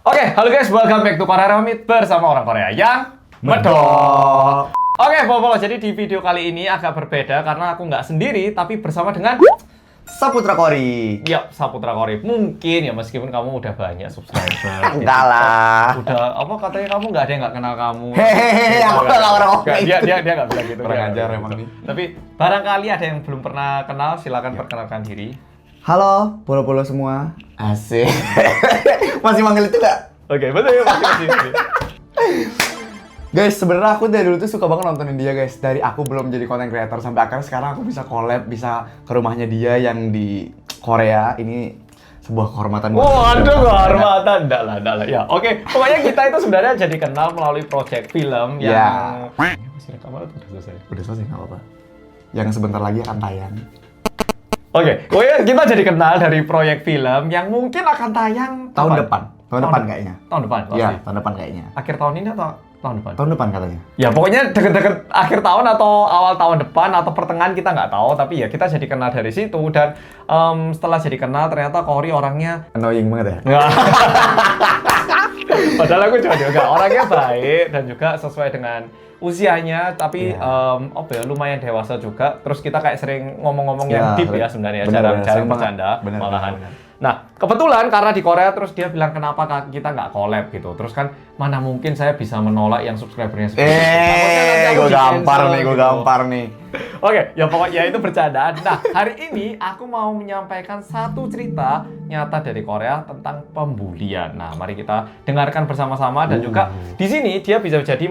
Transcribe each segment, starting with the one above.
Oke, halo guys, welcome back to Korea Meet bersama orang Korea yang medok. Oke, Bobo, jadi di video kali ini agak berbeda karena aku nggak sendiri, tapi bersama dengan Saputra Kori. ya Saputra Kori. Mungkin ya meskipun kamu udah banyak subscriber. Enggak lah. Udah apa katanya kamu nggak ada yang nggak kenal kamu. Hehehe, aku nggak orang Nggak, dia nggak bilang gitu. Kurang dia nggak ajar bilang emang gitu. nih. Tapi barangkali ada yang belum pernah kenal, silakan perkenalkan diri. Halo, polo-polo semua. Asik. Masih manggil itu nggak? Oke, betul ya masih. Guys, sebenarnya aku dari dulu tuh suka banget nontonin dia guys. Dari aku belum jadi content creator sampai akhirnya sekarang aku bisa collab, bisa ke rumahnya dia yang di Korea. Ini sebuah kehormatan. Waduh, kehormatan. Enggak lah. Ya, oke. Pokoknya kita itu sebenarnya jadi kenal melalui project film yang... Ya. Masih rekaman atau udah selesai? Udah selesai, nggak apa-apa. Yang sebentar lagi akan tayang. Oke, pokoknya kita jadi kenal dari proyek film yang mungkin akan tayang... Tahun kapan? depan. Tahun depan kayaknya. Tahun depan, pasti. Iya, tahun depan kayaknya. Akhir tahun ini atau tahun depan? Tahun depan katanya. Ya, pokoknya deket-deket akhir tahun atau awal tahun depan atau pertengahan kita nggak tahu. Tapi ya kita jadi kenal dari situ. Dan setelah jadi kenal ternyata Kori orangnya... Annoying banget ya? Nggak. Padahal aku juga orangnya baik dan juga sesuai dengan usianya, tapi lumayan dewasa juga. Terus kita kayak sering ngomong-ngomong yang deep ya sebenarnya, jarang bercanda malahan. Bener. Nah, kebetulan karena di Korea terus dia bilang kenapa kita nggak collab gitu. Terus kan mana mungkin saya bisa menolak yang subscribernya gue gampar nih. Oke, ya pokoknya itu bercandaan. Nah, hari ini aku mau menyampaikan satu cerita nyata dari Korea tentang pembulian. Nah, mari kita dengarkan bersama-sama dan juga di sini dia bisa jadi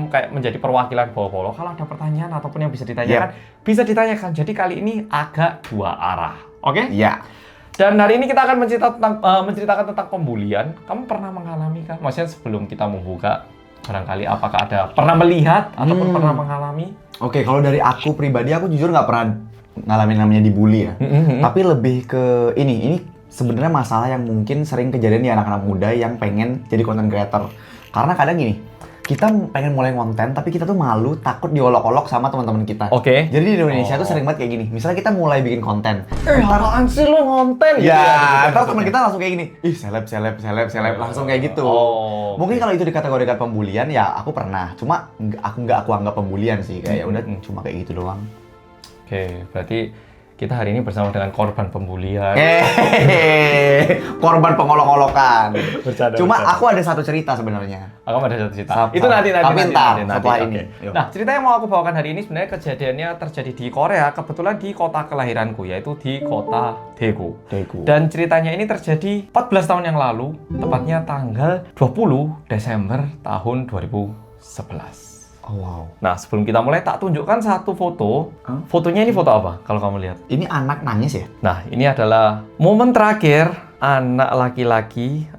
kayak menjadi perwakilan Bowo. Kalau ada pertanyaan ataupun yang bisa ditanyakan, bisa ditanyakan. Jadi kali ini agak dua arah. Oke? Iya. Dan hari ini kita akan menceritakan tentang pembulian. Kamu pernah mengalami kah? Maksudnya sebelum kita membuka, barangkali apakah ada pernah melihat ataupun pernah mengalami? Oke, kalau dari aku pribadi, aku jujur nggak pernah ngalamin namanya dibully ya. Tapi lebih ke ini sebenarnya masalah yang mungkin sering kejadian di anak-anak muda yang pengen jadi content creator. Karena kadang gini, kita pengen mulai konten, tapi kita tuh malu, takut diolok-olok sama teman-teman kita. Oke. Jadi di Indonesia tuh sering banget kayak gini. Misalnya kita mulai bikin konten. Apaan sih lu ngonten? Ya, ntar teman kita langsung kayak gini. Ih, seleb, langsung kayak gitu. Oh. Mungkin kalau itu dikategorikan pembulian, ya aku pernah. Cuma aku anggap pembulian sih. Kayak udah cuma kayak gitu doang. Oke, berarti kita hari ini bersama dengan korban pembulian. Korban pengolok-olokan. Cuma bercanda. aku ada satu cerita sebenarnya. Aku ada satu cerita. Sama. Itu nanti. Setelah ini. Oke. Nah, cerita yang mau aku bawakan hari ini sebenarnya kejadiannya terjadi di Korea, kebetulan di kota kelahiranku, yaitu di kota Daegu. Dan ceritanya ini terjadi 14 tahun yang lalu, tepatnya tanggal 20 Desember tahun 2011. Oh wow. Nah, sebelum kita mulai tak tunjukkan satu foto. Fotonya ini foto apa kalau kamu lihat? Ini anak nangis ya? Nah, ini adalah momen terakhir anak laki-laki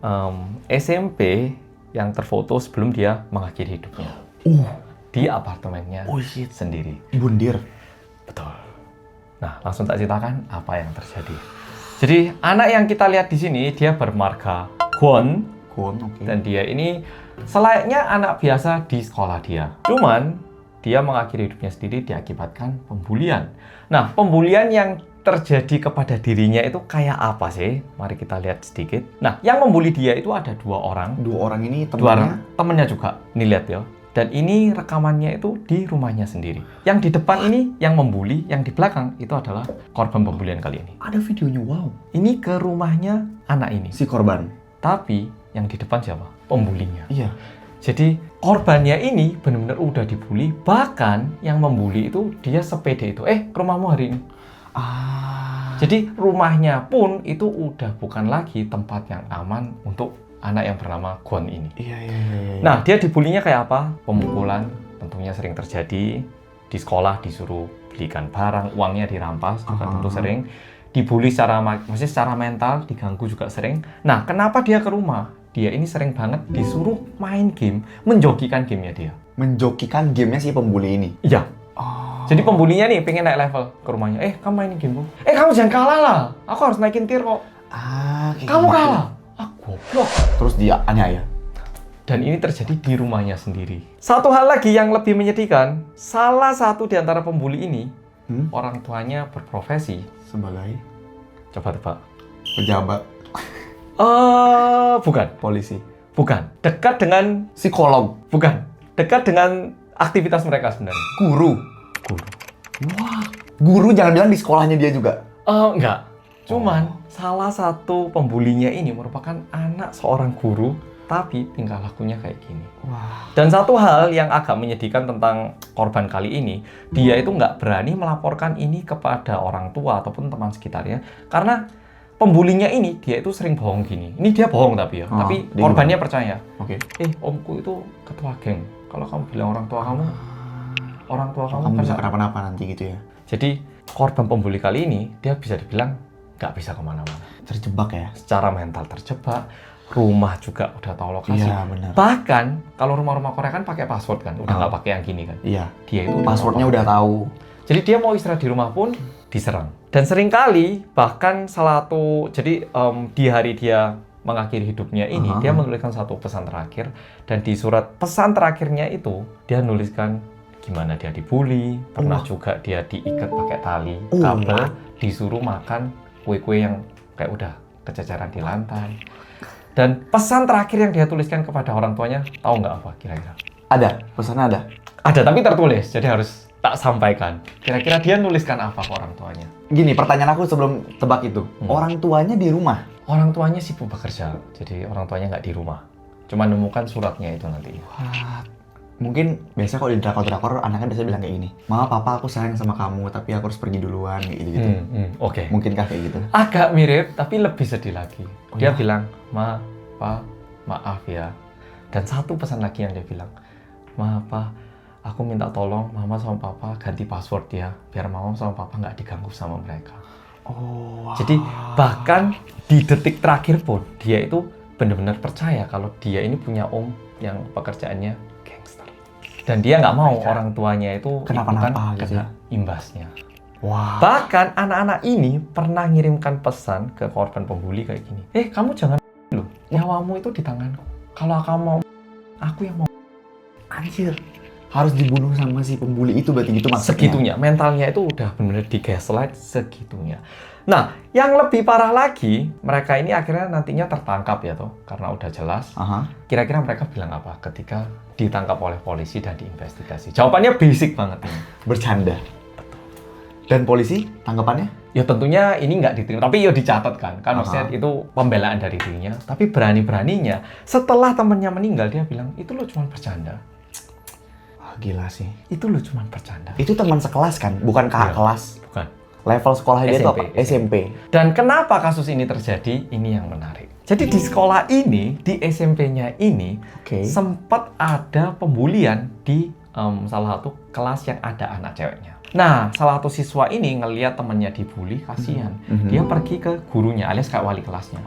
SMP yang terfoto sebelum dia mengakhiri hidupnya. Di apartemennya sendiri. Bundir. Betul. Nah, langsung tak ceritakan apa yang terjadi. Jadi, anak yang kita lihat di sini, dia bermarga Kwon. Oke. Dan dia ini selayaknya anak biasa di sekolah dia. Cuman, dia mengakhiri hidupnya sendiri diakibatkan pembulian. Nah, pembulian yang terjadi kepada dirinya itu kayak apa sih? Mari kita lihat sedikit. Nah, yang membuli dia itu ada dua orang. Dua orang ini Dua temannya. orang, temennya juga. Nih lihat ya. Dan ini rekamannya itu di rumahnya sendiri. Yang di depan ini yang membuli, yang di belakang itu adalah korban pembulian kali ini. Ada videonya, wow. Ini ke rumahnya anak ini. Si korban. Tapi yang di depan siapa? Pembulinya. Iya. Jadi korbannya ini benar-benar udah dibully. Bahkan yang membuli itu dia sepede itu. Ke rumahmu hari ini. Jadi rumahnya pun itu udah bukan lagi tempat yang aman untuk anak yang bernama Kwon ini. Iya. Nah, dia dibulinya kayak apa? Pemukulan tentunya sering terjadi. Di sekolah disuruh belikan barang, uangnya dirampas juga tentu sering. Dibully secara mental, diganggu juga sering. Nah, kenapa dia ke rumah? Dia ini sering banget disuruh main game, menjokikan gamenya dia. Menjokikan gamenya si pembuli ini? Iya. Jadi pembulinya nih pengen naik level ke rumahnya. Kamu mainin game, kamu jangan kalah lah. Aku harus naikin tier kok. Kamu gitu. kalah. Goblok. Terus dia aniaya. Dan ini terjadi di rumahnya sendiri. Satu hal lagi yang lebih menyedihkan, salah satu di antara pembuli ini, orang tuanya berprofesi Sebagai coba tebak. pejabat. Bukan. Polisi. Bukan. Dekat dengan Psikolog. bukan. Dekat dengan aktivitas mereka sebenarnya. Guru. Guru. Wah. Guru jangan bilang di sekolahnya dia juga. Enggak. Cuman salah satu pembulinya ini merupakan anak seorang guru, tapi tingkah lakunya kayak gini. Wah. Dan satu hal yang agak menyedihkan tentang korban kali ini, dia itu nggak berani melaporkan ini kepada orang tua ataupun teman sekitarnya, karena pembulinya ini dia itu sering bohong gini. Ini dia bohong tapi ya, tapi dia korbannya percaya. Oke. Omku itu ketua geng. Kalau kamu bilang orang tua kamu Kamu bisa kenapa-napa nanti gitu ya. Jadi korban pembuli kali ini dia bisa dibilang nggak bisa kemana-mana. Terjebak ya. Secara mental terjebak, rumah juga udah tahu lokasi. Iya, benar. Bahkan kalau rumah-rumah Korea kan pakai password kan, udah nggak pakai yang gini kan. Iya. Dia itu Passwordnya udah tahu. Jadi dia mau istirahat di rumah pun diserang. Dan seringkali bahkan di hari dia mengakhiri hidupnya ini, dia menuliskan satu pesan terakhir, dan di surat pesan terakhirnya itu dia nuliskan gimana dia dibully, pernah juga dia diikat pakai tali, kabel, disuruh makan kue-kue yang kayak udah kececeran di lantai. Dan pesan terakhir yang dia tuliskan kepada orang tuanya, tahu nggak apa kira-kira? Ada, pesannya ada. Ada, tapi tertulis, jadi harus tak sampaikan. Kira-kira dia nuliskan apa ke orang tuanya? Gini, pertanyaan aku sebelum tebak itu. Orang tuanya di rumah? Orang tuanya sibuk bekerja, jadi orang tuanya nggak di rumah. Cuma nemukan suratnya itu nanti. Wah, mungkin biasa kalau di drakor-drakor anaknya biasa bilang kayak gini. Mama, papa, aku sayang sama kamu, tapi aku harus pergi duluan, gitu-gitu. Oke. Mungkinkah kayak gitu? Agak mirip, tapi lebih sedih lagi. Dia iya? bilang, Ma, Pa, maaf ya. Dan satu pesan lagi yang dia bilang, Ma, Pa, aku minta tolong Mama sama Papa ganti password ya, biar Mama sama Papa nggak diganggu sama mereka. Oh. Jadi bahkan di detik terakhir pun dia itu benar-benar percaya kalau dia ini punya om yang pekerjaannya gangster. Dan dia nggak mau orang tuanya itu Kenapa-napa gitu kena imbasnya. Wah. Bahkan anak-anak ini pernah ngirimkan pesan ke korban pembuli kayak gini. Kamu jangan loh, nyawamu itu di tanganku. Kalau kamu mau, aku yang mau. Anjir. Harus dibunuh sama si pembuli itu berarti gitu maksudnya? Segitunya, mentalnya itu udah benar-benar di gaslight segitunya. Nah, yang lebih parah lagi, mereka ini akhirnya nantinya tertangkap ya toh, karena udah jelas. Kira-kira mereka bilang apa ketika ditangkap oleh polisi dan diinvestigasi? Jawabannya basic banget ini. Bercanda. Dan polisi tanggapannya? Ya tentunya ini nggak diterima, tapi ya dicatat kan maksudnya itu pembelaan dari dirinya. Tapi berani-beraninya setelah temannya meninggal dia bilang, itu lo cuma bercanda. Gila sih. Itu lo cuma bercanda. Itu teman sekelas kan? Bukan kakak kelas? Bukan. Level sekolahnya dia itu apa? SMP. Dan kenapa kasus ini terjadi? Ini yang menarik. Jadi di sekolah ini, di SMP-nya ini, sempat ada pembulian di salah satu kelas yang ada anak ceweknya. Nah, salah satu siswa ini ngelihat temannya dibully, kasihan. Dia pergi ke gurunya, alias kayak wali kelasnya.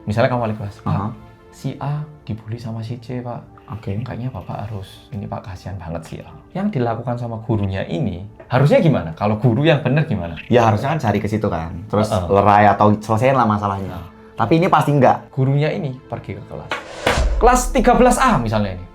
Misalnya kamu wali kelas, Pak, si A dibully sama si C, Pak. Kayaknya Bapak harus, ini Pak, kasihan banget si A. Yang dilakukan sama gurunya ini, harusnya gimana? Kalau guru yang benar gimana? Ya harusnya kan cari ke situ kan. Terus lerai atau selesaiin lah masalahnya. Tapi ini pasti enggak. Gurunya ini pergi ke kelas. Kelas 13A misalnya ini.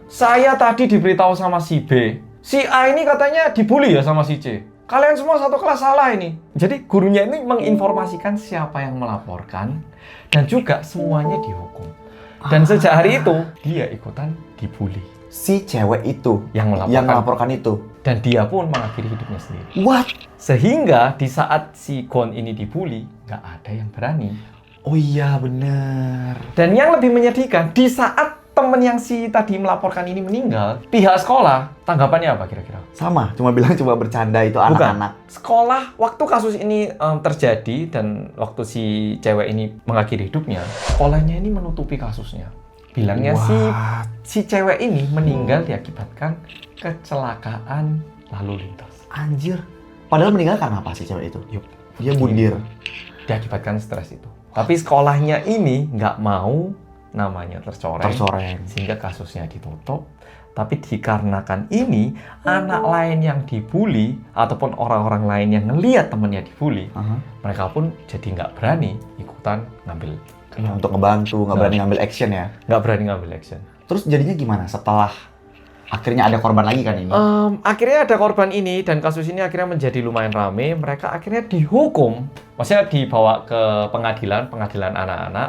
Saya tadi diberitahu sama si B, si A ini katanya dibully ya sama si C. Kalian semua satu kelas salah ini. Jadi gurunya ini menginformasikan siapa yang melaporkan dan juga semuanya dihukum. Dan sejak hari itu dia ikutan dibully. Si cewek itu yang melaporkan itu. Dan dia pun mengakhiri hidupnya sendiri. What? Sehingga di saat si Gon ini dibully, nggak ada yang berani. Oh iya bener. Dan yang lebih menyedihkan, di saat temen yang si tadi melaporkan ini meninggal, pihak sekolah tanggapannya apa kira-kira? Sama, cuma bilang coba bercanda itu anak-anak. Sekolah, waktu kasus ini terjadi dan waktu si cewek ini mengakhiri hidupnya, sekolahnya ini menutupi kasusnya. Bilangnya si cewek ini meninggal diakibatkan kecelakaan lalu lintas. Anjir. Padahal meninggal karena apa sih cewek itu? Dia bundir. Diakibatkan stres itu. Tapi sekolahnya ini nggak mau namanya tercoreng. Sehingga kasusnya ditutup. Tapi dikarenakan ini, anak lain yang dibully, ataupun orang-orang lain yang ngelihat temennya dibully, mereka pun jadi nggak berani ikutan ngambil. Untuk ngebantu, nggak berani ngambil action ya? Nggak berani ngambil action. Terus jadinya gimana setelah akhirnya ada korban lagi kan ini? Akhirnya ada korban ini dan kasus ini akhirnya menjadi lumayan rame. Mereka akhirnya dihukum, maksudnya dibawa ke pengadilan anak-anak.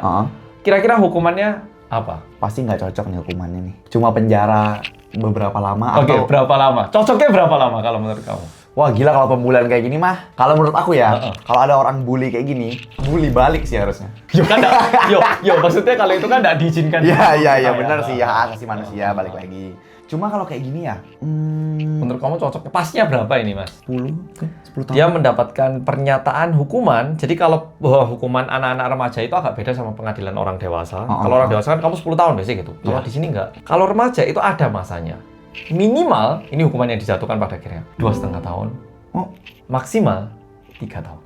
Kira-kira hukumannya apa? Pasti nggak cocok nih hukumannya nih. Cuma penjara beberapa lama Oke, atau... berapa lama? Cocoknya berapa lama kalau menurut kamu? Wah gila kalau pembulian kayak gini mah. Kalau menurut aku ya, kalau ada orang bully kayak gini, bully balik sih harusnya. Yo kan maksudnya kalau itu kan nggak diizinkan. Iya benar sih ya, hak asasi manusia balik lagi. Cuma kalau kayak gini ya, menurut kamu cocoknya pasnya berapa ini, Mas? 10 tahun. Dia mendapatkan pernyataan hukuman. Jadi kalau hukuman anak-anak remaja itu agak beda sama pengadilan orang dewasa. Kalau orang dewasa kan kamu 10 tahun biasanya gitu. Kalau di sini enggak. Kalau remaja itu ada masanya. Minimal, ini hukuman yang dijatuhkan pada akhirnya 2,5 tahun. Maksimal 3 tahun.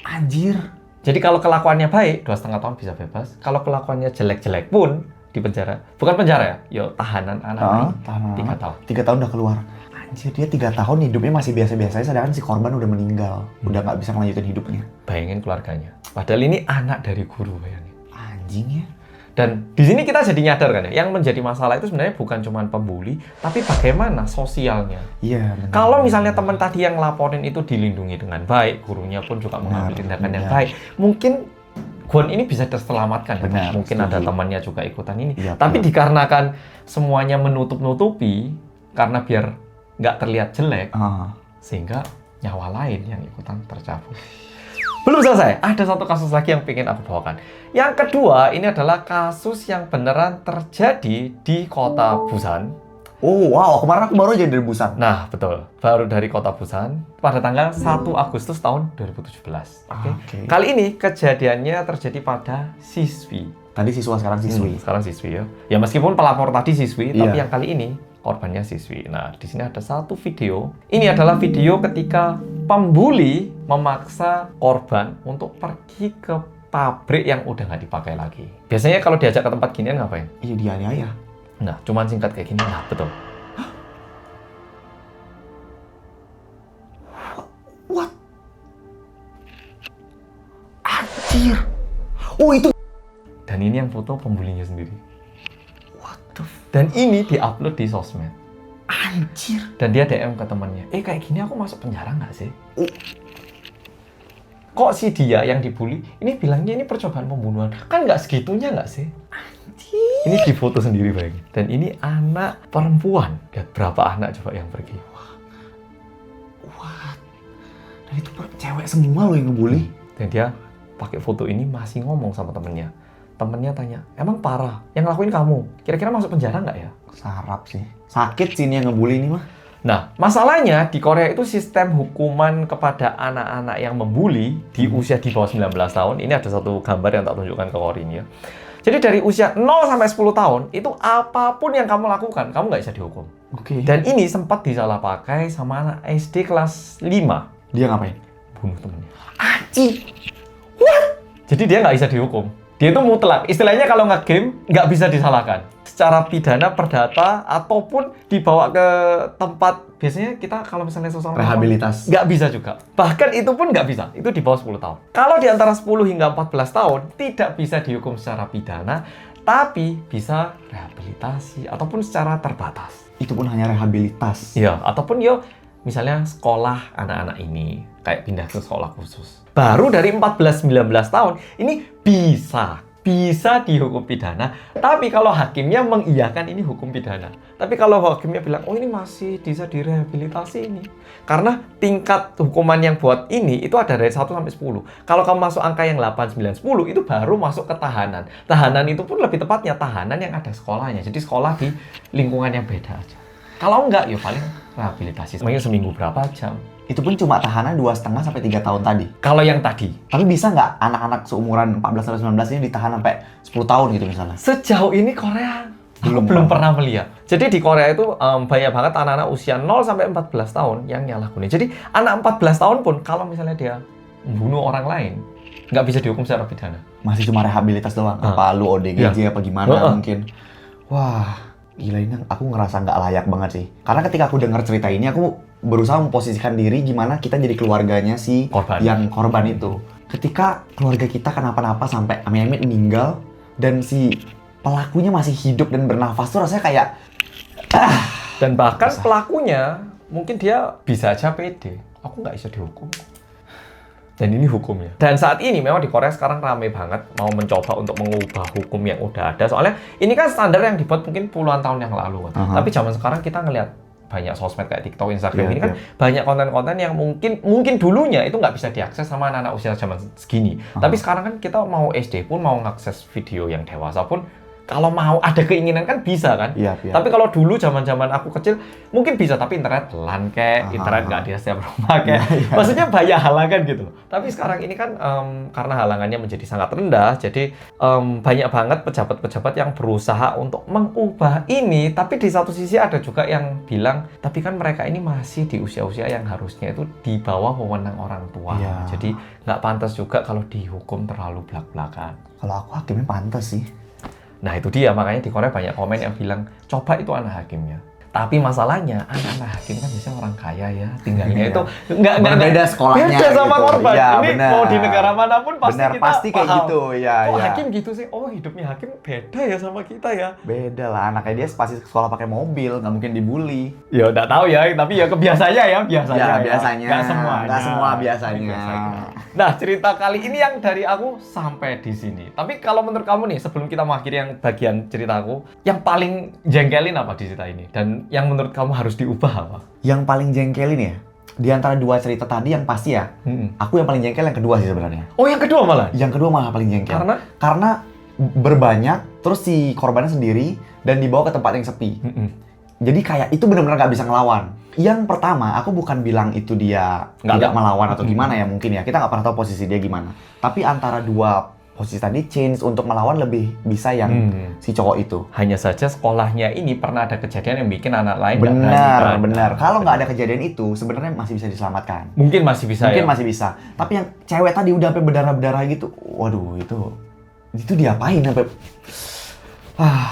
Anjir. Jadi kalau kelakuannya baik, 2,5 tahun bisa bebas. Kalau kelakuannya jelek-jelek pun di penjara. Bukan penjara ya, tahanan anak 3 tahun. 3 tahun udah keluar. Anjir, dia 3 tahun hidupnya masih biasa-biasa aja, sedangkan si korban udah meninggal. Udah nggak bisa melanjutin hidupnya. Bayangin keluarganya. Padahal ini anak dari guru, bayangin. Anjing ya. Dan di sini kita jadi nyadar kan ya, yang menjadi masalah itu sebenarnya bukan cuma pembuli, tapi bagaimana sosialnya. Iya. Kalau misalnya teman tadi yang laporin itu dilindungi dengan baik, gurunya pun juga mengambil tindakan yang baik, mungkin Gon ini bisa terselamatkan. Benar, mungkin setuju. ada temannya juga ikutan ini. Iya, Tapi benar. dikarenakan semuanya menutup-nutupi, karena biar nggak terlihat jelek, sehingga nyawa lain yang ikutan tercabut. Belum selesai, ada satu kasus lagi yang ingin aku bawakan. Yang kedua, ini adalah kasus yang beneran terjadi di kota Busan. Oh wow, kemarin aku baru aja dari Busan. Nah, betul. Baru dari kota Busan pada tanggal 1 Agustus tahun 2017. Oke. Kali ini kejadiannya terjadi pada siswi. Tadi siswa, sekarang siswi. Sekarang siswi ya. Ya meskipun pelapor tadi siswi, tapi Iya. yang kali ini korbannya siswi. Nah, di sini ada satu video. Ini adalah video ketika pembuli memaksa korban untuk pergi ke pabrik yang udah nggak dipakai lagi. Biasanya kalau diajak ke tempat ginian ngapain? Iya, dianiaya. Nah, cuman singkat kayak gini. Nah, betul. What? Anjir. Oh itu. Dan ini yang foto pembulinya sendiri. What the Dan ini diupload di sosmed. Anjir. Dan dia DM ke temannya, kayak gini aku masuk penjara nggak sih? Kok si dia yang dibully, ini bilangnya ini percobaan pembunuhan. Kan nggak segitunya nggak sih? Anjir. Ini difoto sendiri bayangin. Dan ini anak perempuan. Lihat berapa anak coba yang pergi. What? Dan itu cewek semua loh yang ngebully. Dan dia pakai foto ini masih ngomong sama temennya. Temennya tanya, emang parah? Yang ngelakuin kamu? Kira-kira masuk penjara nggak ya? Sarap sih. Sakit sih ini yang ngebully ini mah. Nah, masalahnya di Korea itu sistem hukuman kepada anak-anak yang membuli di usia di bawah 19 tahun. Ini ada satu gambar yang tak tunjukkan ke Korin ya. Jadi dari usia 0 sampai 10 tahun, itu apapun yang kamu lakukan, kamu nggak bisa dihukum. Oke. Dan ini sempat disalah pakai sama anak SD kelas 5. Dia ngapain? Bunuh temennya. Anjir. Jadi dia nggak bisa dihukum. Dia itu mutlak. Istilahnya kalau nge-game, nggak bisa disalahkan. Secara pidana, perdata, ataupun dibawa ke tempat. Biasanya kita kalau misalnya seseorang Rehabilitas. nggak bisa juga. Bahkan itu pun nggak bisa. Itu di bawah 10 tahun. Kalau di antara 10 hingga 14 tahun, tidak bisa dihukum secara pidana, tapi bisa rehabilitasi ataupun secara terbatas. Itu pun hanya rehabilitas. Ya, ataupun misalnya sekolah anak-anak ini kayak pindah ke sekolah khusus. Baru dari 14-19 tahun ini bisa dihukum pidana. Tapi kalau hakimnya mengiyakan ini hukum pidana. Tapi kalau hakimnya bilang, oh ini masih bisa direhabilitasi ini. Karena tingkat hukuman yang buat ini itu ada dari 1 sampai 10. Kalau kamu masuk angka yang 8, 9, 10 itu baru masuk ke tahanan. Tahanan itu pun lebih tepatnya tahanan yang ada sekolahnya. Jadi sekolah di lingkungan yang beda aja. Kalau enggak, ya paling rehabilitasi. Mungkin seminggu berapa jam. Itu pun cuma tahanan 2,5 sampai 3 tahun tadi. Kalau yang tadi. Tapi bisa nggak anak-anak seumuran 14 sampai 19 ini ditahan sampai 10 tahun gitu misalnya? Sejauh ini Korea Belum pernah melihat. Jadi di Korea itu banyak banget anak-anak usia 0 sampai 14 tahun yang nyalahgunain. Jadi anak 14 tahun pun kalau misalnya dia membunuh orang lain, nggak bisa dihukum secara pidana. Masih cuma rehabilitas doang. Apa lu ODGJ apa gimana mungkin. Wah, gila ini aku ngerasa nggak layak banget sih. Karena ketika aku dengar cerita ini, aku berusaha memposisikan diri gimana kita jadi keluarganya si Korban. yang korban itu. Ketika keluarga kita kenapa-napa sampai amit-amit meninggal dan si pelakunya masih hidup dan bernafas tuh rasanya kayak Dan bahkan pelakunya mungkin dia bisa aja pede. Aku nggak bisa dihukum. Dan ini hukumnya. Dan saat ini memang di Korea sekarang rame banget mau mencoba untuk mengubah hukum yang udah ada. Soalnya ini kan standar yang dibuat mungkin puluhan tahun yang lalu kan. Tapi zaman sekarang kita ngelihat banyak sosmed kayak TikTok, Instagram ini kan banyak konten-konten yang mungkin dulunya itu nggak bisa diakses sama anak-anak usia zaman segini. Tapi sekarang kan kita mau SD pun mau ngakses video yang dewasa pun kalau mau ada keinginan kan bisa kan. Tapi kalau dulu zaman-zaman aku kecil mungkin bisa, tapi internet pelan kayak internet nggak di setiap rumah kayak. Maksudnya banyak halangan gitu. Tapi sekarang ini kan karena halangannya menjadi sangat rendah, jadi banyak banget pejabat-pejabat yang berusaha untuk mengubah ini. Tapi di satu sisi ada juga yang bilang, tapi kan mereka ini masih di usia-usia yang harusnya itu di bawah wewenang orang tua. Jadi nggak pantas juga kalau dihukum terlalu belak-belakan. Kalau aku hakimnya pantas sih. Nah itu dia, makanya di Korea banyak komen yang bilang, coba itu anak hakimnya. Tapi masalahnya, anak-anak hakim kan biasanya orang kaya ya, tinggalnya itu nggak beda sekolahnya. Beda sama gitu. korban. Ya, ini bener. mau di negara manapun pasti kita pasti kayak paham. gitu. Oh hakim gitu sih, oh hidupnya hakim beda ya sama kita ya. Beda lah, anaknya dia pasti sekolah pakai mobil, nggak mungkin dibully. Ya nggak tahu ya, tapi ya kebiasanya ya, biasanya. Ya biasanya. Nggak semua biasanya. Nah, cerita kali ini yang dari aku sampai di sini. Tapi kalau menurut kamu nih, sebelum kita mengakhiri yang bagian ceritaku, yang paling jengkelin apa di cerita ini? Dan yang menurut kamu harus diubah apa? Yang paling jengkelin ya, di antara dua cerita tadi yang pasti ya, aku yang paling jengkel yang kedua sih sebenarnya. Oh, yang kedua malah? Yang kedua malah paling jengkel. Karena berbanyak, terus si korbannya sendiri, dan dibawa ke tempat yang sepi. Jadi kayak itu benar-benar nggak bisa ngelawan. Yang pertama, aku bukan bilang itu dia tidak melawan atau gimana ya, mungkin ya. Kita nggak pernah tahu posisi dia gimana. Tapi antara dua posisi tadi change untuk melawan lebih bisa yang si cowok itu. Hanya saja sekolahnya ini pernah ada kejadian yang bikin anak lain benar. Kalau nggak ada kejadian itu, sebenarnya masih bisa diselamatkan. Mungkin masih bisa. Masih bisa. Tapi yang cewek tadi udah sampai berdarah-berdarah gitu, waduh itu diapain sampai?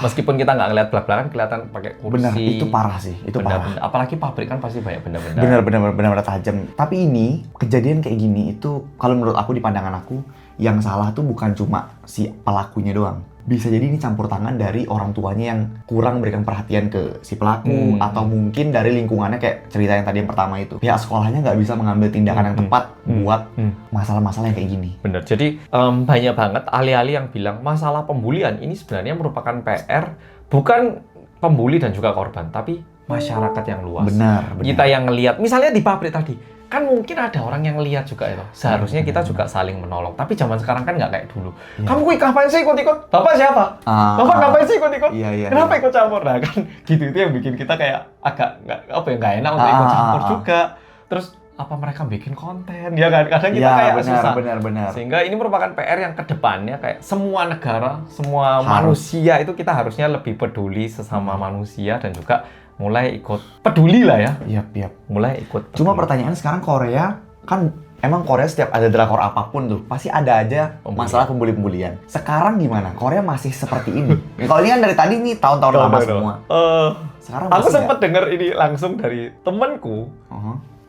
Meskipun kita nggak ngeliat belak-belakan, kelihatan pakai kursi. Benar, itu parah sih, itu parah. Apalagi pabrik kan pasti banyak benda-benda. Benar-benar tajam. Tapi ini kejadian kayak gini itu, kalau menurut aku di pandangan aku, yang salah tuh bukan cuma si pelakunya doang. Bisa jadi ini campur tangan dari orang tuanya yang kurang berikan perhatian ke si pelaku, atau mungkin dari lingkungannya kayak cerita yang tadi yang pertama itu. Pihak sekolahnya nggak bisa mengambil tindakan yang tepat buat masalah-masalah yang kayak gini. Bener, jadi banyak banget ahli-ahli yang bilang masalah pembulian ini sebenarnya merupakan PR bukan pembuli dan juga korban, tapi masyarakat yang luas. Benar. Kita yang ngelihat, misalnya di pabrik tadi, kan mungkin ada orang yang lihat juga itu. Seharusnya kita juga saling menolong. Tapi zaman sekarang kan nggak kayak dulu. Kamu ngapain sih ikut-ikut? Bapak siapa? Bapak ngapain sih ikut-ikut? Kenapa ikut campur? Nah kan gitu, itu yang bikin kita kayak agak nggak enak untuk ikut campur juga. Terus apa mereka bikin konten? Ya kan kadang kita kayak susah. Benar. Sehingga ini merupakan PR yang kedepannya kayak semua negara, semua manusia itu kita harusnya lebih peduli sesama manusia dan juga mulai ikut peduli lah ya. Iya. Mulai ikut peduli. Cuma pertanyaan sekarang Korea, kan emang Korea setiap ada drakor apapun tuh, pasti ada aja masalah pembuli-pembulian. Sekarang gimana? Korea masih seperti ini? Kalau ini kan dari tadi nih tahun-tahun lama semua. Sekarang aku sempat dengar ini langsung dari temanku.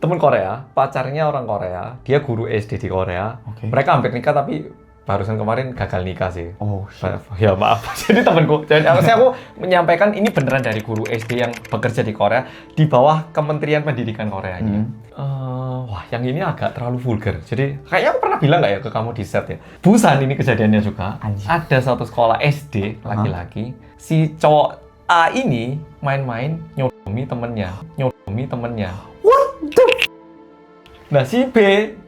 Temen Korea, pacarnya orang Korea, dia guru SD di Korea. Mereka hampir nikah tapi barusan kemarin gagal nikah sih. Oh, shit. Ya maaf. Jadi temanku, jadi aku menyampaikan ini beneran dari guru SD yang bekerja di Korea di bawah Kementerian Pendidikan Koreanya. Wah, yang ini agak terlalu vulgar. Jadi kayaknya aku pernah bilang nggak ya ke kamu di set ya. Busan ini kejadiannya juga. Ada satu sekolah SD laki-laki, si cowok A ini main-main nyodomi temennya. Nah si B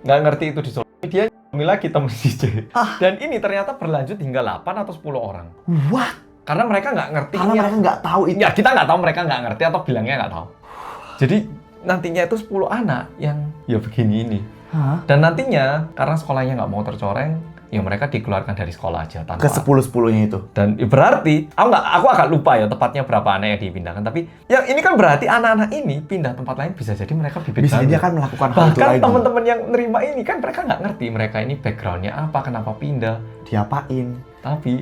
nggak ngerti itu disodomi, dia nyodomi lagi temen si C. Dan ini ternyata berlanjut hingga 8 atau 10 orang. Wah, karena mereka nggak ngerti. Karena mereka nggak tahu itu. Ya kita nggak tahu mereka nggak ngerti atau bilangnya nggak tahu. Jadi nantinya itu 10 anak yang ya begini ini. Dan nantinya karena sekolahnya nggak mau tercoreng, ya mereka dikeluarkan dari sekolah aja tanpa. Ke 10-10-nya itu. Dan berarti, aku agak lupa ya tepatnya berapa anak yang dipindahkan. Tapi yang ini kan berarti anak-anak ini pindah tempat lain bisa jadi mereka bibit bisa baru. jadi akan melakukan hal itu Bahkan lagi. teman-teman yang nerima ini kan mereka nggak ngerti mereka ini backgroundnya apa, kenapa pindah. Diapain. Tapi,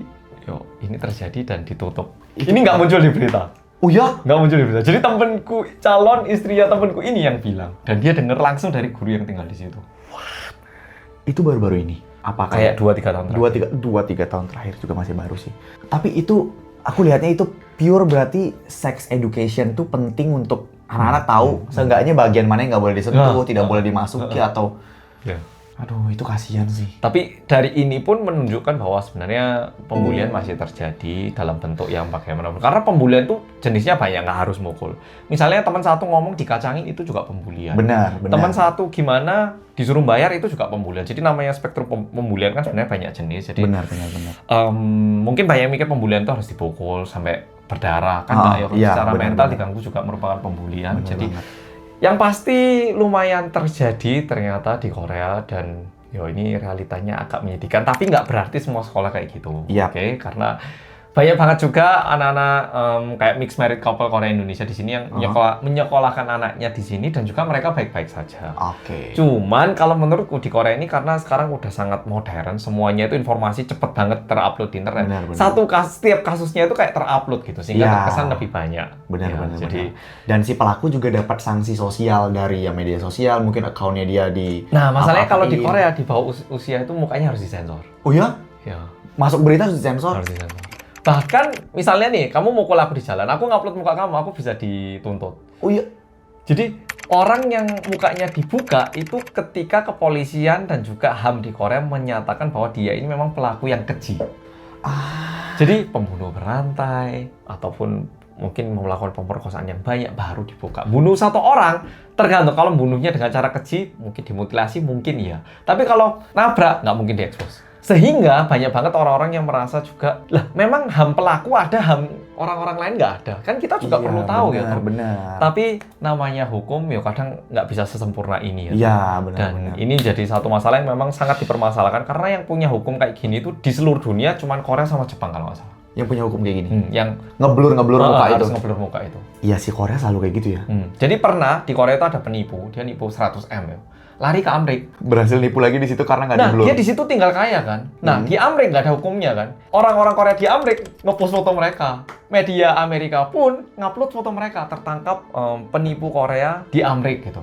ini terjadi dan ditutup. Ini nggak muncul di berita. Oh ya? Nggak muncul di berita. Jadi temenku, calon istrinya temenku ini yang bilang. Dan dia dengar langsung dari guru yang tinggal di situ. Itu baru-baru ini. Apa kayak 2-3 tahun terakhir? 2-3 tahun terakhir juga masih baru sih. Tapi itu aku lihatnya itu pure berarti sex education tuh penting untuk anak-anak tahu seenggaknya bagian mana yang nggak boleh disentuh, tidak boleh dimasuki atau aduh itu kasihan sih. Tapi dari ini pun menunjukkan bahwa sebenarnya pembulian masih terjadi dalam bentuk yang bagaimana. Karena pembulian itu jenisnya banyak, nggak harus mukul. Misalnya teman satu ngomong dikacangin itu juga pembulian. Benar. Teman satu gimana disuruh bayar itu juga pembulian. Jadi namanya spektrum pembulian kan sebenarnya banyak jenis. Jadi benar. mungkin banyak mikir pembulian itu harus dipukul sampai berdarah kan nggak ya. Secara mental diganggu juga merupakan pembulian. Jadi yang pasti lumayan terjadi ternyata di Korea dan ini realitanya agak menyedihkan. Tapi nggak berarti semua sekolah kayak gitu, oke? Karena banyak banget juga anak-anak kayak mixed married couple Korea Indonesia di sini yang menyekolahkan anaknya di sini dan juga mereka baik-baik saja. Oke. Cuman kalau menurutku di Korea ini karena sekarang udah sangat modern, semuanya itu informasi cepet banget terupload di internet. Benar. Setiap kasusnya itu kayak terupload gitu sehingga terkesan lebih banyak. Benar. Jadi dan si pelaku juga dapat sanksi sosial dari media sosial, mungkin akunnya dia di. Nah, masalahnya kalau di Korea di bawah usia itu mukanya harus disensor. Oh ya? Ya. Masuk berita harus disensor. Harus disensor. Bahkan misalnya nih, kamu mukul aku di jalan, aku ngupload muka kamu, aku bisa dituntut. Oh iya. Jadi orang yang mukanya dibuka itu ketika kepolisian dan juga HAM di Korea menyatakan bahwa dia ini memang pelaku yang keji. Jadi pembunuh berantai ataupun mungkin melakukan pemerkosaan yang banyak baru dibuka. Bunuh satu orang tergantung, kalau bunuhnya dengan cara keji mungkin dimutilasi mungkin iya. Tapi kalau nabrak nggak mungkin diekspos. Sehingga banyak banget orang-orang yang merasa juga, lah memang HAM pelaku ada, HAM orang-orang lain nggak ada. Kan kita juga perlu tahu benar. Tapi namanya hukum ya kadang nggak bisa sesempurna ini ya. Iya, benar. Dan ini jadi satu masalah yang memang sangat dipermasalahkan karena yang punya hukum kayak gini itu di seluruh dunia cuman Korea sama Jepang kalau nggak salah. Yang punya hukum kayak gini? Yang ngeblur muka itu? Ngeblur muka itu. Iya sih, Korea selalu kayak gitu ya. Jadi pernah di Korea itu ada penipu, dia nipu 100 M ya. Lari ke Amrik. Berhasil nipu lagi di situ karena nggak di-blur. Dia di situ tinggal kaya kan. Nah, di Amrik nggak ada hukumnya kan. Orang-orang Korea di Amrik ngepost foto mereka. Media Amerika pun ngupload foto mereka. Tertangkap penipu Korea di Amrik gitu.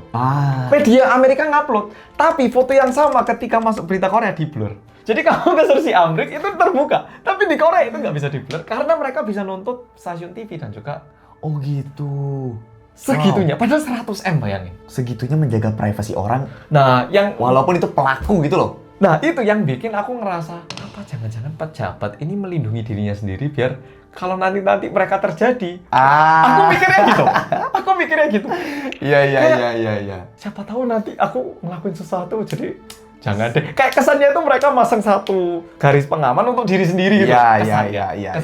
Media Amerika ngupload. Tapi foto yang sama ketika masuk berita Korea di-blur. Jadi kamu ke si Amrik itu terbuka. Tapi di Korea itu nggak bisa di-blur. Karena mereka bisa nuntut stasiun TV dan juga. Oh gitu. Segitunya, padahal 100 M bayangin. Segitunya menjaga privasi orang. Nah, yang walaupun itu pelaku gitu loh. Nah, itu yang bikin aku ngerasa, apa jangan-jangan pejabat ini melindungi dirinya sendiri biar kalau nanti mereka terjadi. Aku mikirnya gitu. Iya. Siapa tahu nanti aku ngelakuin sesuatu jadi jangan deh. Kayak kesannya itu mereka masang satu garis pengaman untuk diri sendiri gitu. Iya.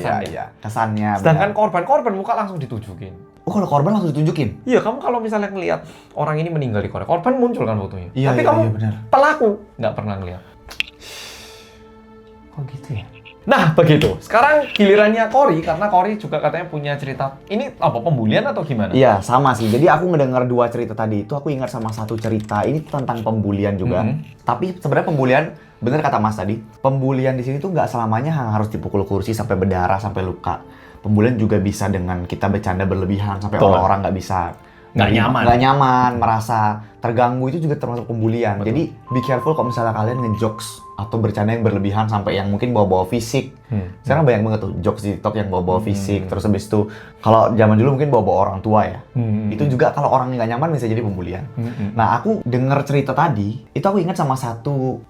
Kesannya. Sedangkan korban muka langsung ditunjukin. Oh, kalau korban langsung ditunjukin? Iya, kamu kalau misalnya ngelihat orang ini meninggal di Korea, korban muncul kan fotonya. Iya, tapi kamu benar. pelaku nggak pernah ngelihat. Kok gitu ya? Nah, begitu. Sekarang gilirannya Cory, karena Cory juga katanya punya cerita. Ini apa, pembulian atau gimana? Iya, sama sih. Jadi aku ngedengar dua cerita tadi itu, aku ingat sama satu cerita. Ini tentang pembulian juga. Tapi sebenarnya pembulian, bener kata Mas tadi, pembulian di sini tuh nggak selamanya harus dipukul kursi sampai berdarah, sampai luka. Pembulian juga bisa dengan kita bercanda berlebihan sampai orang-orang nggak bisa nggak nyaman, merasa terganggu, itu juga termasuk pembulian. Betul. Jadi be careful kalau misalnya kalian ngejokes atau bercanda yang berlebihan sampai yang mungkin bawa-bawa fisik. Sekarang banyak banget tuh jokes di TikTok yang bawa-bawa fisik. Terus habis itu kalau zaman dulu mungkin bawa-bawa orang tua ya. Itu juga kalau orang nggak nyaman bisa jadi pembulian. Nah, aku dengar cerita tadi, itu aku ingat sama satu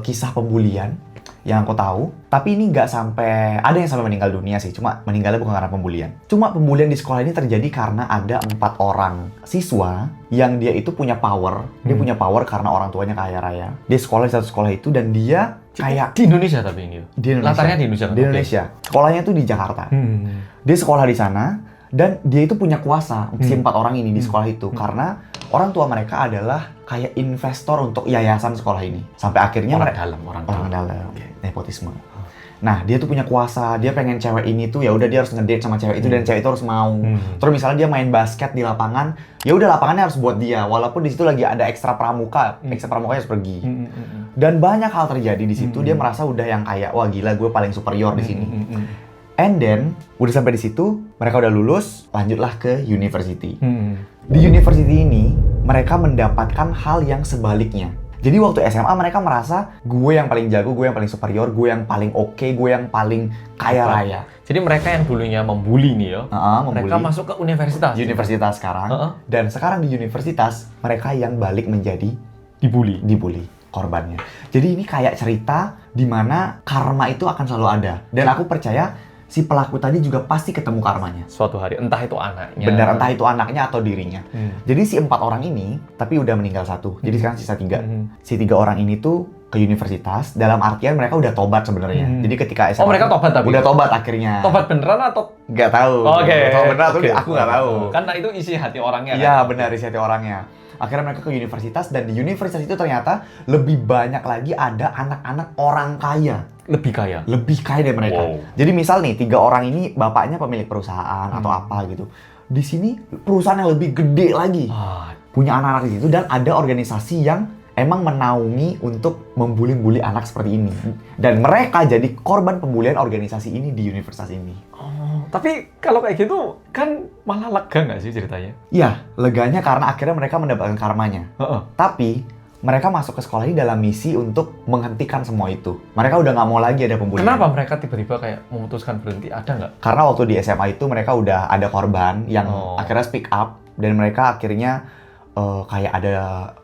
kisah pembulian yang aku tahu, tapi ini nggak sampai, ada yang sampai meninggal dunia sih, cuma meninggalnya bukan karena pembulian. Cuma pembulian di sekolah ini terjadi karena ada 4 orang siswa yang dia itu punya power. Dia punya power karena orang tuanya kaya raya. Dia sekolah di satu sekolah itu dan dia kayak di Indonesia tapi ini. Di Indonesia. Latarnya di Indonesia. Di Indonesia. Sekolahnya tuh di Jakarta. Dia sekolah di sana dan dia itu punya kuasa si 4 orang ini di sekolah itu karena orang tua mereka adalah kayak investor untuk yayasan sekolah ini. Sampai akhirnya orang dalam. Nepotisme. Nah, dia tuh punya kuasa, dia pengen cewek ini tuh ya udah dia harus ngedate sama cewek itu dan cewek itu harus mau. Terus misalnya dia main basket di lapangan, ya udah lapangannya harus buat dia walaupun di situ lagi ada ekstra pramuka, ekstra pramukanya harus pergi. Dan banyak hal terjadi di situ, dia merasa udah yang kayak wah gila gue paling superior di sini. And then udah sampai di situ, mereka udah lulus, lanjutlah ke university. Di university ini mereka mendapatkan hal yang sebaliknya. Jadi waktu SMA mereka merasa gue yang paling jago, gue yang paling superior, gue yang paling oke, gue yang paling kaya raya. Jadi mereka yang dulunya membuli nih ya, mereka Membuli. masuk ke universitas. Universitas sekarang. Dan sekarang di universitas mereka yang balik menjadi dibully korbannya. Jadi ini kayak cerita di mana karma itu akan selalu ada. Dan aku percaya si pelaku tadi juga pasti ketemu karmanya. Suatu hari, entah itu anaknya. Benar, entah itu anaknya atau dirinya. Jadi si 4 orang ini, tapi udah meninggal 1. Jadi sekarang sisa 3. Si 3 orang ini tuh ke universitas, dalam artian mereka udah tobat sebenarnya. Jadi ketika SMA... Oh, mereka tobat tapi? Udah tobat akhirnya. Tobat beneran atau? Nggak tahu. Oke. Tobat beneran atau aku nggak tahu. Karena itu isi hati orangnya kan? Iya, benar, isi hati orangnya. Akhirnya mereka ke universitas, dan di universitas itu ternyata lebih banyak lagi ada anak-anak orang kaya. Lebih kaya? Lebih kaya dari mereka. Wow. Jadi misal nih, 3 orang ini bapaknya pemilik perusahaan atau apa gitu. Di sini perusahaan yang lebih gede lagi. Punya anak-anak di situ, dan ada organisasi yang emang menaungi untuk membuli-buli anak seperti ini. Dan mereka jadi korban pembulian organisasi ini di universitas ini. Oh, tapi kalau kayak gitu kan malah lega nggak sih ceritanya? Iya, leganya karena akhirnya mereka mendapatkan karmanya. Tapi mereka masuk ke sekolah ini dalam misi untuk menghentikan semua itu. Mereka udah nggak mau lagi ada pembulian. Kenapa mereka tiba-tiba kayak memutuskan berhenti? Ada nggak? Karena waktu di SMA itu mereka udah ada korban yang akhirnya speak up, dan mereka akhirnya kayak ada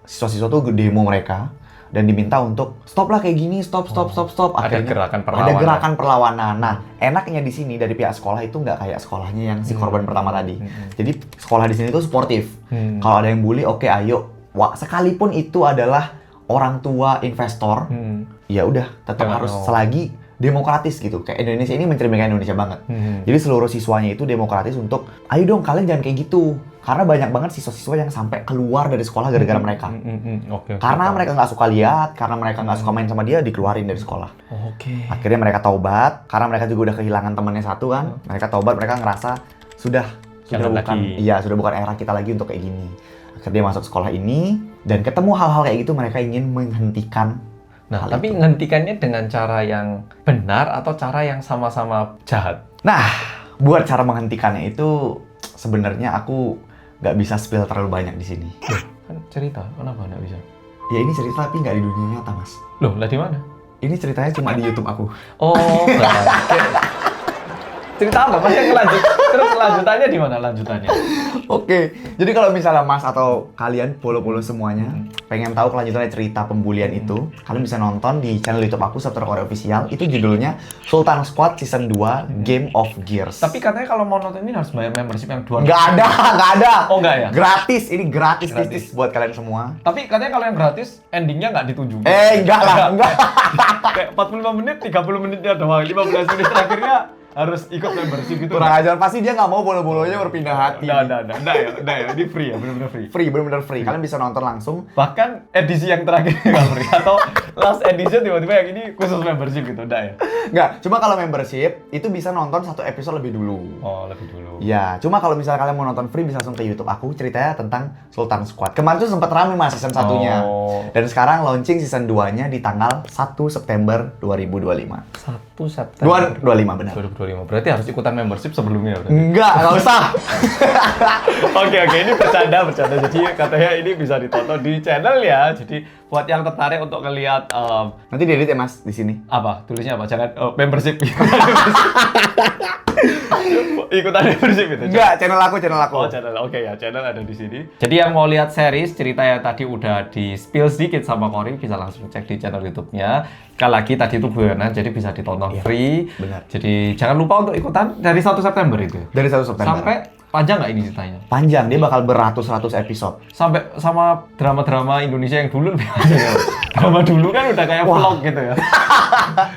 siswa-siswa tuh demo mereka dan diminta untuk stop lah kayak gini, stop. Akhirnya, ada gerakan perlawanan. Ada gerakan perlawanan. Nah, enaknya di sini dari pihak sekolah itu nggak kayak sekolahnya yang si korban pertama tadi. Jadi sekolah di sini tuh sportif. Kalau ada yang bully, oke, ayo. Wah, sekalipun itu adalah orang tua investor, ya udah tetap harus selagi demokratis gitu. Kayak Indonesia ini mencerminkan Indonesia banget. Jadi seluruh siswanya itu demokratis untuk, ayo dong kalian jangan kayak gitu. Karena banyak banget siswa-siswa yang sampai keluar dari sekolah gara-gara mereka. Karena mereka nggak suka lihat, karena mereka nggak suka main sama dia, dikeluarin dari sekolah. Akhirnya mereka taubat, karena mereka juga udah kehilangan temannya satu kan. Mereka taubat, mereka ngerasa sudah bukan era kita lagi untuk kayak gini. Akhirnya masuk sekolah ini, dan ketemu hal-hal kayak gitu, mereka ingin menghentikan. Nah, tapi menghentikannya dengan cara yang benar atau cara yang sama-sama jahat? Nah, buat cara menghentikannya itu sebenarnya aku nggak bisa spill terlalu banyak di sini. Kan cerita, kenapa nggak bisa? Ya ini cerita tapi nggak di dunia nyata, Mas. Loh, lah di mana? Ini ceritanya cuma di YouTube aku. Oh, cerita apa? Masih lanjut. Terus lanjutannya di mana lanjutannya? Oke, jadi kalau misalnya Mas atau kalian follow semuanya pengen tahu kelanjutannya cerita pembulian itu, kalian bisa nonton di channel YouTube aku Sabtu Korea Official. Itu judulnya Sultan Squad Season 2 Game of Gears. Tapi katanya kalau mau nonton ini harus bayar membership yang 200. Nggak ada. Oh, nggak ya? Gratis, ini gratis buat kalian semua. Tapi katanya kalau yang gratis, endingnya nggak ditunjukin. Enggak lah, enggak. Kayak 45 menit, 30 menitnya doang, 15 menit terakhirnya harus ikut membership gitu. Kurang ajar, pasti dia nggak mau bolo-bolonya berpindah hati. Udah ya, ini free ya, bener-bener free. Bener-bener free. Kalian bisa nonton langsung. Bahkan edisi yang terakhir nggak free, atau last edition tiba-tiba yang ini khusus membership gitu, udah ya? Nggak, cuma kalau membership itu bisa nonton 1 episode lebih dulu. Oh, lebih dulu. Ya, cuma kalau misalnya kalian mau nonton free bisa langsung ke YouTube aku, ceritanya tentang Sultan Squad. Kemarin tuh sempat rame Mas season 1-nya. Dan sekarang launching season 2-nya di tanggal 1 September 2025. 1 September 25 benar. 2025. Berarti harus ikutan membership sebelumnya berarti. Nggak usah. Oke, ini bercanda. Jadi katanya ini bisa ditonton di channel ya. Jadi buat yang tertarik untuk ngelihat Nanti diedit ya Mas di sini. apa? Tulisnya apa? Jangan membership. Ikutan membership itu. Enggak, channel aku. Oh, channel. Oke ya, channel ada di sini. Jadi yang mau lihat series cerita yang tadi udah di spill sedikit sama Cory bisa langsung cek di channel YouTube-nya. Sekali lagi tadi itu guyonan, jadi bisa ditonton free. Benar. Jadi jangan lupa untuk ikutan dari 1 September itu. Dari 1 September. Sampai panjang nggak ini ceritanya? Panjang, dia bakal beratus-ratus episode. Sampai sama drama-drama Indonesia yang dulu lebih panjang ya. Drama dulu kan udah kayak vlog gitu ya.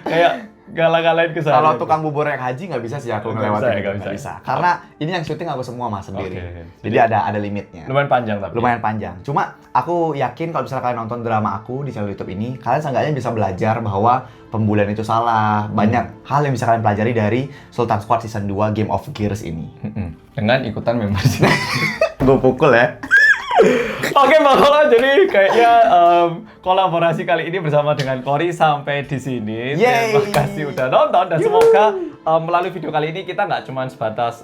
Kayak galah-galahin ke sana. Kalau tukang bubur naik haji nggak bisa sih aku ngelewatin. Nggak bisa. Karena ini yang syuting aku semua Mas sendiri. Oke. Jadi ada limitnya. Lumayan panjang tapi. Lumayan panjang. Cuma aku yakin kalau misalnya kalian nonton drama aku di channel YouTube ini, kalian seenggaknya bisa belajar bahwa pembulian itu salah. Banyak hal yang bisa kalian pelajari dari Sultan Squad Season 2 Game of Gears ini. Dengan ikutan membership. Gue pukul ya. Oke, Mbak Kola, jadi kayaknya kolaborasi kali ini bersama dengan Cory sampai di sini. Yeay. Terima kasih udah nonton dan semoga melalui video kali ini kita nggak cuma sebatas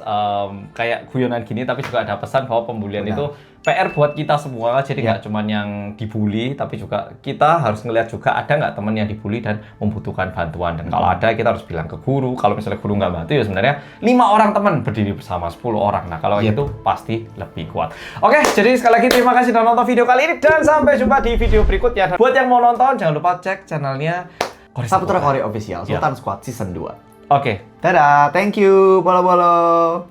kayak guyonan gini, tapi juga ada pesan bahwa pembulian itu PR buat kita semua, jadi nggak cuman yang dibully, tapi juga kita harus ngelihat juga ada nggak teman yang dibully dan membutuhkan bantuan. Dan kalau ada, kita harus bilang ke guru. Kalau misalnya guru nggak bantu, ya sebenarnya 5 orang teman berdiri bersama 10 orang. Nah, kalau itu pasti lebih kuat. Oke, jadi sekali lagi terima kasih sudah nonton video kali ini dan sampai jumpa di video berikutnya. Dan buat yang mau nonton, jangan lupa cek channelnya Saputra Kore Official, Sultan Squad Season 2. Oke. Dadah, thank you, bolo-bolo.